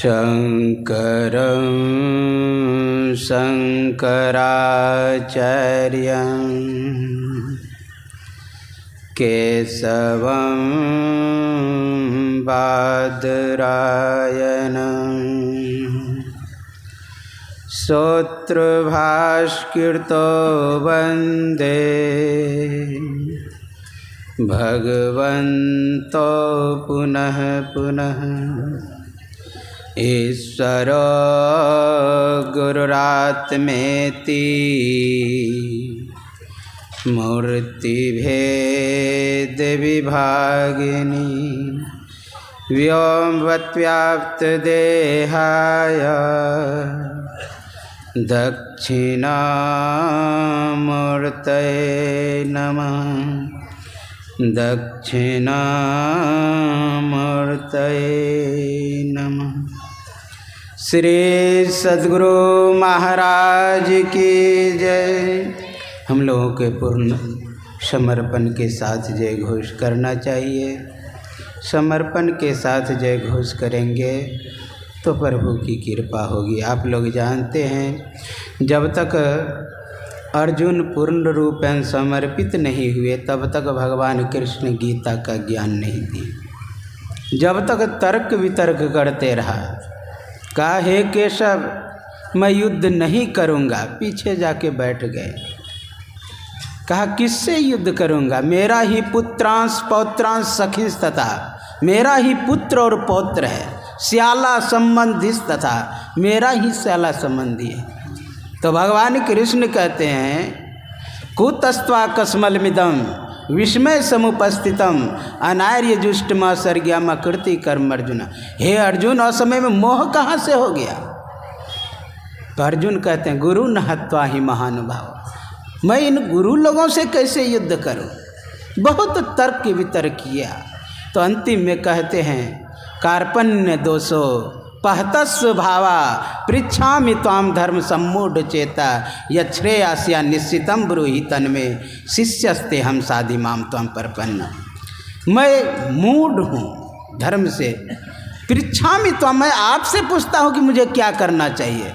शङ्करं शङ्कराचार्यं केशवं बादरायणं श्रोत्रभास्कृतो वन्दे भगवन्तो पुनः पुनः। ईश्वरो गुरुरात्मेति मूर्तिभेद विभागिनी व्योमवद्व्याप्तदेहाय दक्षिणामूर्तये नमः। दक्षिणामूर्तये नमः। श्री सद्गुरु महाराज की जय। हम लोगों के पूर्ण समर्पण के साथ जय घोष करना चाहिए। समर्पण के साथ जय घोष करेंगे तो प्रभु की कृपा होगी। आप लोग जानते हैं, जब तक अर्जुन पूर्ण रूपेण समर्पित नहीं हुए तब तक भगवान कृष्ण गीता का ज्ञान नहीं दिए। जब तक तर्क वितर्क करते रहा, कहा हे केशव मैं युद्ध नहीं करूँगा, पीछे जाके बैठ गए। कहा किससे युद्ध करूँगा, मेरा ही पुत्रांश पौत्रांश सखींश तथा मेरा ही पुत्र और पौत्र है, श्याला संबंधिस तथा मेरा ही श्याला संबंधी है। तो भगवान कृष्ण कहते हैं कुतस्त्वा कस्मलमिदम विस्मय समुपस्थितम अनार्य जुष्टम सर्ग्याम कृति कर्म अर्जुन। हे अर्जुन, असमय में मोह कहाँ से हो गया। तो अर्जुन कहते हैं गुरु न हत्वा ही महानुभाव, मैं इन गुरु लोगों से कैसे युद्ध करूं। बहुत तर्क वितर्क किया तो अंतिम में कहते हैं कार्पण्य दोषो पहतस्व भावा पृच्छामि त्वाम धर्म सम्मूढ़ चेता यश्रेयास्या निश्चितम ब्रूहि तन्मे शिष्यस्ते हम साधि माम त्वम प्रपन्न। मैं मूढ़ हूँ धर्म से। पृच्छामि त्वाम, मैं आपसे पूछता हूँ कि मुझे क्या करना चाहिए,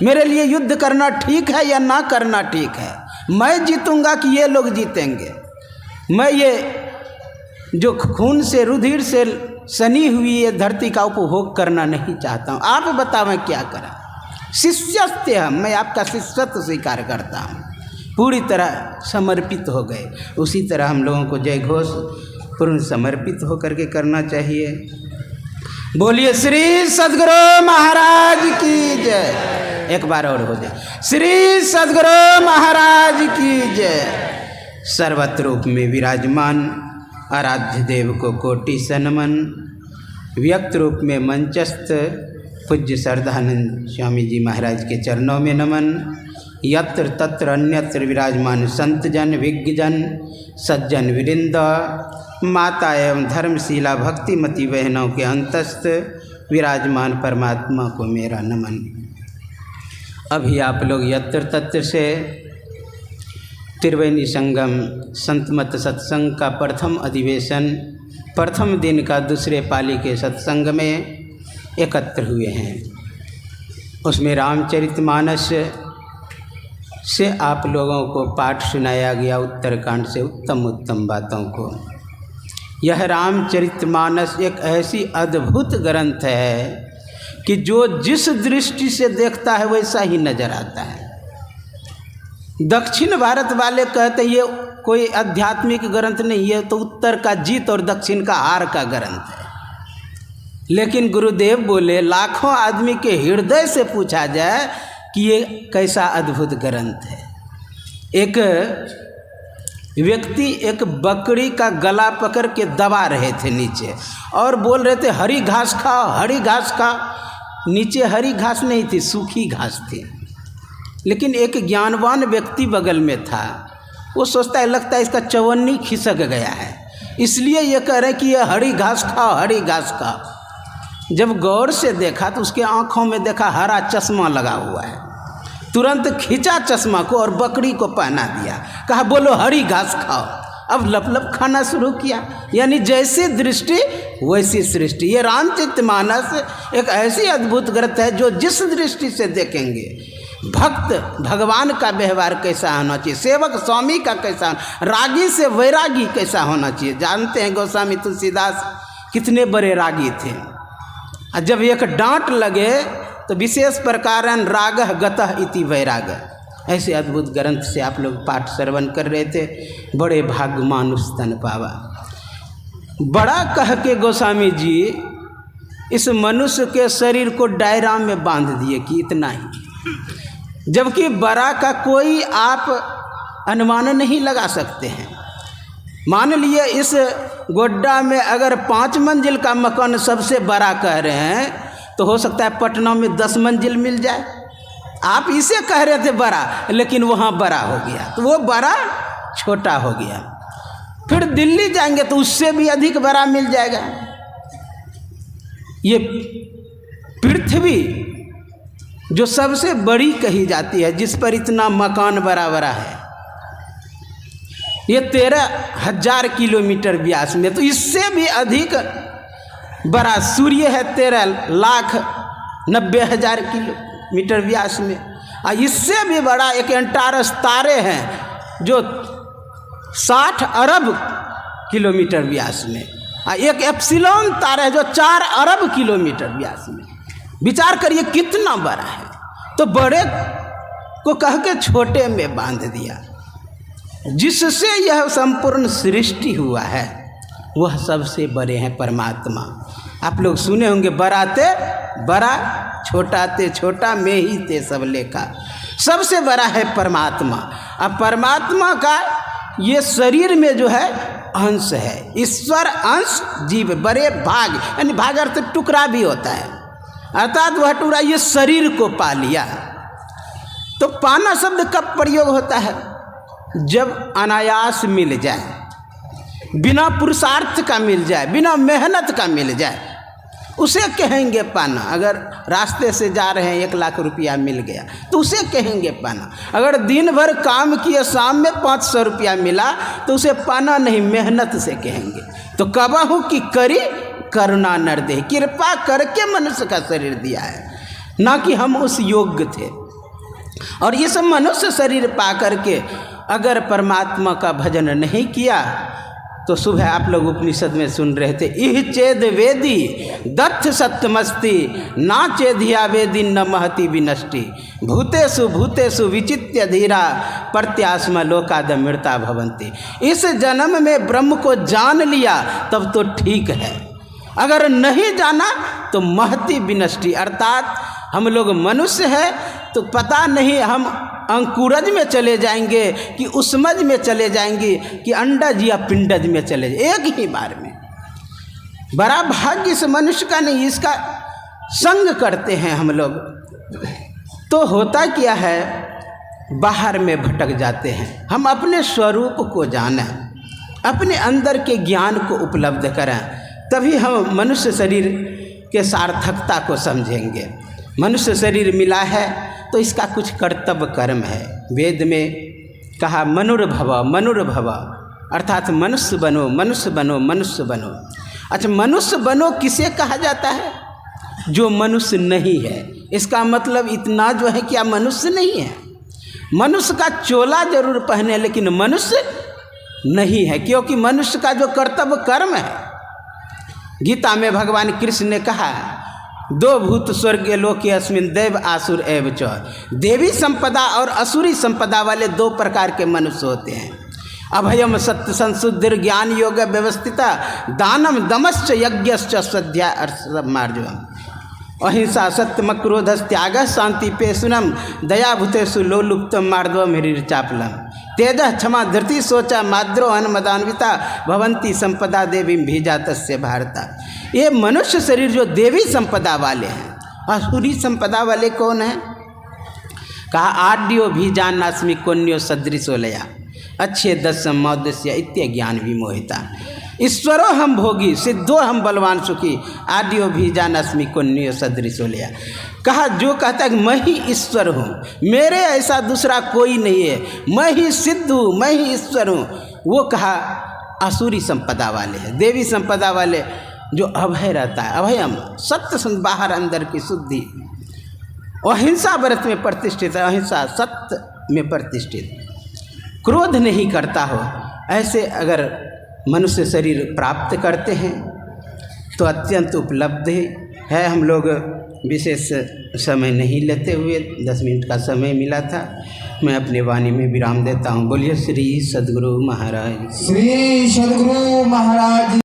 मेरे लिए युद्ध करना ठीक है या ना करना ठीक है। मैं जीतूँगा कि ये लोग जीतेंगे। मैं ये जो खून से रुधिर से सनी हुई ये धरती का उपभोग करना नहीं चाहता हूँ। आप बताओ मैं क्या करा। शिष्यस्ते हम, मैं आपका शिष्यत्व स्वीकार करता हूँ। पूरी तरह समर्पित हो गए। उसी तरह हम लोगों को जय घोष पूर्ण समर्पित होकर के करना चाहिए। बोलिए श्री सद्गुरु महाराज की जय। एक बार और हो जाए, श्री सद्गुरु महाराज की जय। सर्वत्र रूप में विराजमान आराध्य देव को कोटि से नमन। व्यक्त रूप में मंचस्थ पूज्य श्रद्धानंद स्वामी जी महाराज के चरणों में नमन। यत्र तत्र अन्यत्र विराजमान संतजन विज्ञजन सज्जन वृंद माता एवं धर्मशीला भक्तिमती बहनों के अंतस्थ विराजमान परमात्मा को मेरा नमन। अभी आप लोग यत्र तत्र से त्रिवेणी संगम संतमत सत्संग का प्रथम अधिवेशन प्रथम दिन का दूसरे पाली के सत्संग में एकत्र हुए हैं। उसमें रामचरितमानस से आप लोगों को पाठ सुनाया गया उत्तरकांड से उत्तम उत्तम बातों को। यह रामचरितमानस एक ऐसी अद्भुत ग्रंथ है कि जो जिस दृष्टि से देखता है वैसा ही नजर आता है। दक्षिण भारत वाले कहते हैं ये कोई आध्यात्मिक ग्रंथ नहीं है, तो उत्तर का जीत और दक्षिण का हार का ग्रंथ है। लेकिन गुरुदेव बोले लाखों आदमी के हृदय से पूछा जाए कि ये कैसा अद्भुत ग्रंथ है। एक व्यक्ति एक बकरी का गला पकड़ के दबा रहे थे नीचे और बोल रहे थे हरी घास खाओ, हरी घास खाओ। नीचे हरी घास नहीं थी, सूखी घास थी। लेकिन एक ज्ञानवान व्यक्ति बगल में था, वो सोचता है लगता है इसका चवन्नी खिसक गया है, इसलिए ये कह रहे कि ये हरी घास खाओ, हरी घास खाओ। जब गौर से देखा तो उसके आँखों में देखा हरा चश्मा लगा हुआ है। तुरंत खींचा चश्मा को और बकरी को पहना दिया, कहा बोलो हरी घास खाओ। अब लप लप खाना शुरू किया। यानी जैसे दृष्टि वैसी सृष्टि। ये रामचरितमानस एक ऐसी अद्भुत ग्रंथ है जो जिस दृष्टि से देखेंगे, भक्त भगवान का व्यवहार कैसा होना चाहिए, सेवक स्वामी का कैसा, रागी से वैरागी कैसा होना चाहिए। जानते हैं गोस्वामी तुलसीदास कितने बड़े रागी थे, और जब एक डांट लगे तो विशेष प्रकारन रागः गतः इति वैराग। ऐसे अद्भुत ग्रंथ से आप लोग पाठ श्रवण कर रहे थे। बड़े भाग्य मानुष तन पावा। बड़ा कह के गोस्वामी जी इस मनुष्य के शरीर को डायरा में बांध दिए कि इतना ही, जबकि बड़ा का कोई आप अनुमान नहीं लगा सकते हैं। मान लिए इस गोड्डा में अगर 5 मंजिल का मकान सबसे बड़ा कह रहे हैं, तो हो सकता है पटना में 10 मंजिल मिल जाए। आप इसे कह रहे थे बड़ा, लेकिन वहाँ बड़ा हो गया, तो वो बड़ा छोटा हो गया। फिर दिल्ली जाएंगे तो उससे भी अधिक बड़ा मिल जाएगा। ये पृथ्वी जो सबसे बड़ी कही जाती है, जिस पर इतना मकान बड़ा बड़ा है, ये 13,000 किलोमीटर व्यास में, तो इससे भी अधिक बड़ा सूर्य है 13,90,000 किलोमीटर व्यास में। और इससे भी बड़ा एक एंटारस तारे हैं जो 60 अरब किलोमीटर व्यास में, और एक एप्सिलॉन तारा है जो 4 अरब किलोमीटर व्यास में। विचार करिए कितना बड़ा है। तो बड़े को कह के छोटे में बांध दिया। जिससे यह संपूर्ण सृष्टि हुआ है वह सबसे बड़े हैं परमात्मा। आप लोग सुने होंगे, बड़ाते बड़ा, छोटाते छोटा, में ही ते सब लेखा। सबसे बड़ा है परमात्मा। अब परमात्मा का ये शरीर में जो है अंश है, ईश्वर अंश जीव, बड़े भाग, यानी भाग अर्थ टुकड़ा भी होता है, अर्थात वह टुकड़ा ये शरीर को पा लिया। तो पाना शब्द कब प्रयोग होता है? जब अनायास मिल जाए, बिना पुरुषार्थ का मिल जाए, बिना मेहनत का मिल जाए, उसे कहेंगे पाना। अगर रास्ते से जा रहे हैं 1 लाख रुपया मिल गया तो उसे कहेंगे पाना। अगर दिन भर काम किए, शाम में 500 रुपया मिला तो उसे पाना नहीं, मेहनत से कहेंगे। तो कबहू की करी करुणा नर दे, कृपा करके मनुष्य का शरीर दिया है, ना कि हम उस योग्य थे। और ये सब मनुष्य शरीर पा करके अगर परमात्मा का भजन नहीं किया, तो सुबह आप लोग उपनिषद में सुन रहे थे, इह चेद वेदी दत्थ सत्यमस्ति, ना चेधिया वेदी न महति विनष्टि, भूतेषु भूतेषु विचित्य धीरा, प्रत्यास्म लोकाद मृता भवंती। इस जन्म में ब्रह्म को जान लिया तब तो ठीक है, अगर नहीं जाना तो महति विनष्टि, अर्थात हम लोग मनुष्य हैं तो पता नहीं हम अंकुरज में चले जाएंगे कि उसमज में चले जाएंगे कि अंडज या पिंडज में चले जाएंगे, एक ही बार में। बड़ा भाग्य इस मनुष्य का नहीं, इसका संग करते हैं हम लोग। तो होता क्या है, बाहर में भटक जाते हैं। हम अपने स्वरूप को जानें, अपने अंदर के ज्ञान को उपलब्ध करें, तभी हम मनुष्य शरीर के सार्थकता को समझेंगे। मनुष्य शरीर मिला है तो इसका कुछ कर्तव्य कर्म है। वेद में कहा मनुर्भव मनुर्भव, अर्थात मनुष्य बनो मनुष्य बनो मनुष्य बनो। अच्छा, मनुष्य बनो किसे कहा जाता है? जो मनुष्य नहीं है। इसका मतलब इतना जो है कि आप मनुष्य नहीं है। मनुष्य का चोला जरूर पहने, लेकिन मनुष्य नहीं है, क्योंकि मनुष्य का जो कर्तव्य कर्म है, गीता में भगवान कृष्ण ने कहा 2 भूत स्वर्गीय लोक अस्मिन दैव आसुर एव च। देवी संपदा और असुरी संपदा वाले 2 प्रकार के मनुष्य होते हैं। अभयम सत्य संशुद्धि ज्ञान योग व्यवस्थिता, दानम दमश्च यज्ञश्च श्रद्धा मार्जवम, अहिंसा सत्यम क्रोधस त्याग शांति पेशुनम, दया भूतेषु लोलुप्तम मार्दवम हिरीचापलम, तेज क्षमा धृति सोचा माद्रो अन्मदान्विता, भवंती संपदा देवी भीजा तस्य भारता। ये मनुष्य शरीर जो देवी संपदा वाले हैं, असुरी संपदा वाले कौन हैं? कहा आड्यो भीजान्नास्मि कोन्यो सदृशो लया, अच्छे दशम मौदस्य इत्य ज्ञान विमोहिता, ईश्वरो हम भोगी सिद्धो हम बलवान सुखी, आड्यो भीजान्नास्मि कोन्यो सदृशो लया। कहा जो कहता है मैं ही ईश्वर हूँ, मेरे ऐसा दूसरा कोई नहीं है, मैं ही सिद्ध हूँ, मैं ही ईश्वर हूँ, वो कहा असुरी संपदा वाले हैं। देवी संपदा वाले जो अभय रहता है, अभयम सत्य बाहर अंदर की शुद्धि, अहिंसा व्रत में प्रतिष्ठित है, अहिंसा सत्य में प्रतिष्ठित, क्रोध नहीं करता हो, ऐसे अगर मनुष्य शरीर प्राप्त करते हैं तो अत्यंत उपलब्धि है। हम लोग विशेष समय नहीं लेते हुए 10 मिनट का समय मिला था, मैं अपने वाणी में विराम देता हूँ। बोलिए श्री सद्गुरु महाराज। श्री सद्गुरु महाराज।